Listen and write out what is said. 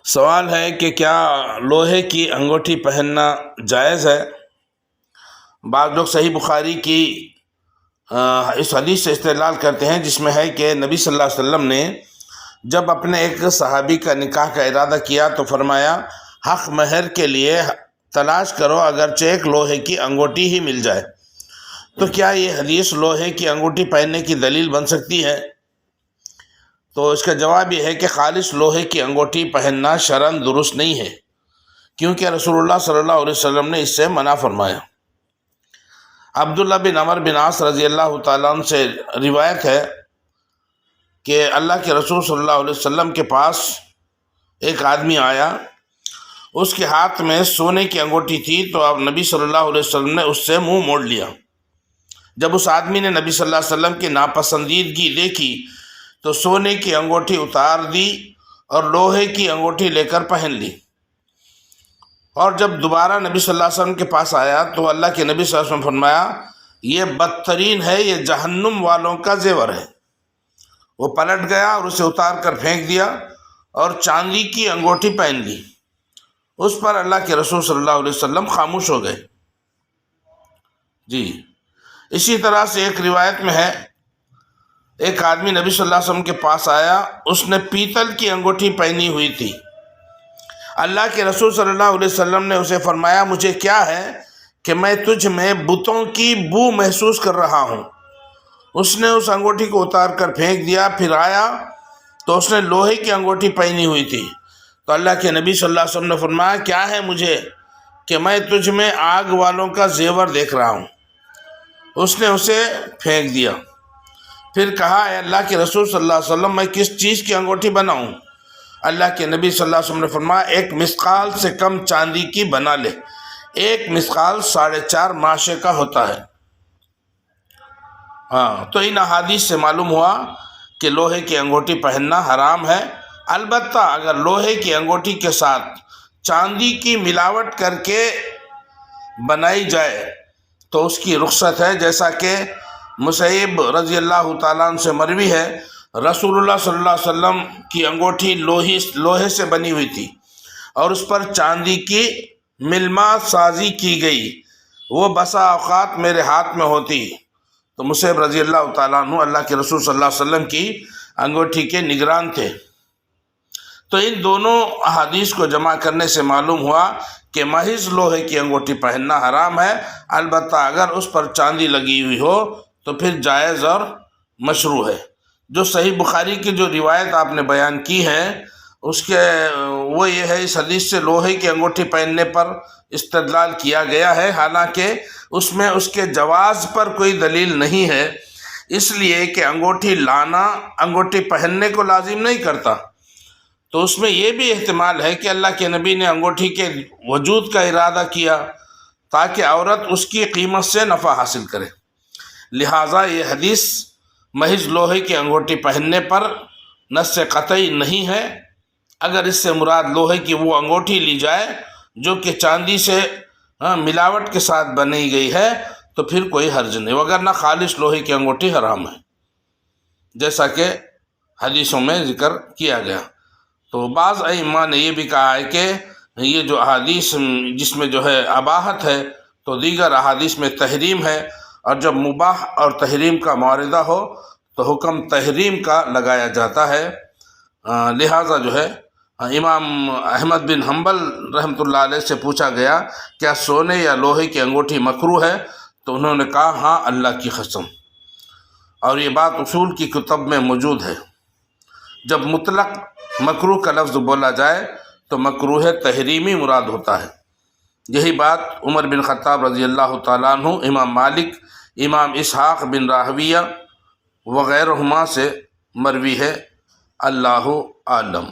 سوال ہے کہ کیا لوہے کی انگوٹھی پہننا جائز ہے؟ بعض لوگ صحیح بخاری کی اس حدیث سے استدلال کرتے ہیں جس میں ہے کہ نبی صلی اللہ علیہ وسلم نے جب اپنے ایک صحابی کا نکاح کا ارادہ کیا تو فرمایا حق مہر کے لیے تلاش کرو اگرچہ ایک لوہے کی انگوٹھی ہی مل جائے۔ تو کیا یہ حدیث لوہے کی انگوٹھی پہننے کی دلیل بن سکتی ہے؟ تو اس کا جواب یہ ہے کہ خالص لوہے کی انگوٹھی پہننا شرعاً درست نہیں ہے، کیونکہ رسول اللہ صلی اللہ علیہ وسلم نے اس سے منع فرمایا۔ عبداللہ بن عمر بن عاص رضی اللہ تعالیٰ عنہ سے روایت ہے کہ اللہ کے رسول صلی اللہ علیہ وسلم کے پاس ایک آدمی آیا، اس کے ہاتھ میں سونے کی انگوٹھی تھی، تو اب نبی صلی اللہ علیہ وسلم نے اس سے منہ موڑ لیا۔ جب اس آدمی نے نبی صلی اللہ علیہ وسلم کی ناپسندیدگی دیکھی تو سونے کی انگوٹھی اتار دی اور لوہے کی انگوٹھی لے کر پہن لی، اور جب دوبارہ نبی صلی اللہ علیہ وسلم کے پاس آیا تو اللہ کے نبی صلی اللہ علیہ وسلم فرمایا یہ بدترین ہے، یہ جہنم والوں کا زیور ہے۔ وہ پلٹ گیا اور اسے اتار کر پھینک دیا اور چاندی کی انگوٹھی پہن لی۔ اس پر اللہ کے رسول صلی اللہ علیہ وسلم خاموش ہو گئے۔ اسی طرح سے ایک روایت میں ہے ایک آدمی نبی صلی اللہ علیہ وسلم کے پاس آیا، اس نے پیتل کی انگوٹھی پہنی ہوئی تھی۔ اللہ کے رسول صلی اللہ علیہ وسلم نے اسے فرمایا مجھے کیا ہے کہ میں تجھ میں بتوں کی بو محسوس کر رہا ہوں۔ اس نے اس انگوٹھی کو اتار کر پھینک دیا، پھر آیا تو اس نے لوہے کی انگوٹھی پہنی ہوئی تھی، تو اللہ کے نبی صلی اللہ علیہ وسلم نے فرمایا کیا ہے مجھے کہ میں تجھ میں آگ والوں کا زیور دیکھ رہا ہوں۔ اس نے اسے پھینک دیا، پھر کہا اے اللہ کے رسول صلی اللہ علیہ وسلم میں کس چیز کی انگوٹھی بناؤں؟ اللہ کے نبی صلی اللہ علیہ وسلم نے فرمایا ایک مثقال سے کم چاندی کی بنا لے، ایک مثقال 4.5 ماشے کا ہوتا ہے۔ تو ان احادیث سے معلوم ہوا کہ لوہے کی انگوٹھی پہننا حرام ہے، البتہ اگر لوہے کی انگوٹھی کے ساتھ چاندی کی ملاوٹ کر کے بنائی جائے تو اس کی رخصت ہے، جیسا کہ مسیب رضی اللہ تعالیٰ عنہ سے مروی ہے رسول اللہ صلی اللہ علیہ وسلم کی انگوٹھی لوہے سے بنی ہوئی تھی اور اس پر چاندی کی ملمات سازی کی گئی، وہ بسا اوقات میرے ہاتھ میں ہوتی۔ تو مسیب رضی اللہ تعالیٰ عنہ اللہ کے رسول صلی اللہ علیہ وسلم کی انگوٹھی کے نگران تھے۔ تو ان دونوں احادیث کو جمع کرنے سے معلوم ہوا کہ محض لوہے کی انگوٹھی پہننا حرام ہے، البتہ اگر اس پر چاندی لگی ہوئی ہو تو پھر جائز اور مشروع ہے۔ جو صحیح بخاری کی جو روایت آپ نے بیان کی ہے اس کے وہ یہ ہے، اس حدیث سے لوہے کی انگوٹھی پہننے پر استدلال کیا گیا ہے، حالانکہ اس میں اس کے جواز پر کوئی دلیل نہیں ہے، اس لیے کہ انگوٹھی لانا انگوٹھی پہننے کو لازم نہیں کرتا۔ تو اس میں یہ بھی احتمال ہے کہ اللہ کے نبی نے انگوٹھی کے وجود کا ارادہ کیا تاکہ عورت اس کی قیمت سے نفع حاصل کرے، لہٰذا یہ حدیث محض لوہے کی انگوٹھی پہننے پر نص قطعی نہیں ہے۔ اگر اس سے مراد لوہے کی وہ انگوٹھی لی جائے جو کہ چاندی سے ملاوٹ کے ساتھ بنائی گئی ہے تو پھر کوئی حرج نہیں، وگرنہ خالص لوہے کی انگوٹھی حرام ہے، جیسا کہ حدیثوں میں ذکر کیا گیا۔ تو بعض ائمہ نے یہ بھی کہا ہے کہ یہ جو احادیث جس میں جو ہے اباحت ہے تو دیگر احادیث میں تحریم ہے، اور جب مباح اور تحریم کا معارضہ ہو تو حکم تحریم کا لگایا جاتا ہے۔ لہٰذا جو ہے امام احمد بن حنبل رحمۃ اللہ علیہ سے پوچھا گیا کیا سونے یا لوہے کی انگوٹھی مکروہ ہے، تو انہوں نے کہا ہاں اللہ کی قسم، اور یہ بات اصول کی کتب میں موجود ہے۔ جب مطلق مکروہ کا لفظ بولا جائے تو مکروہ تحریمی مراد ہوتا ہے۔ یہی بات عمر بن خطاب رضی اللہ تعالیٰ عنہ، امام مالک، امام اسحاق بن راہویہ وغیرہما سے مروی ہے۔ اللہ عالم۔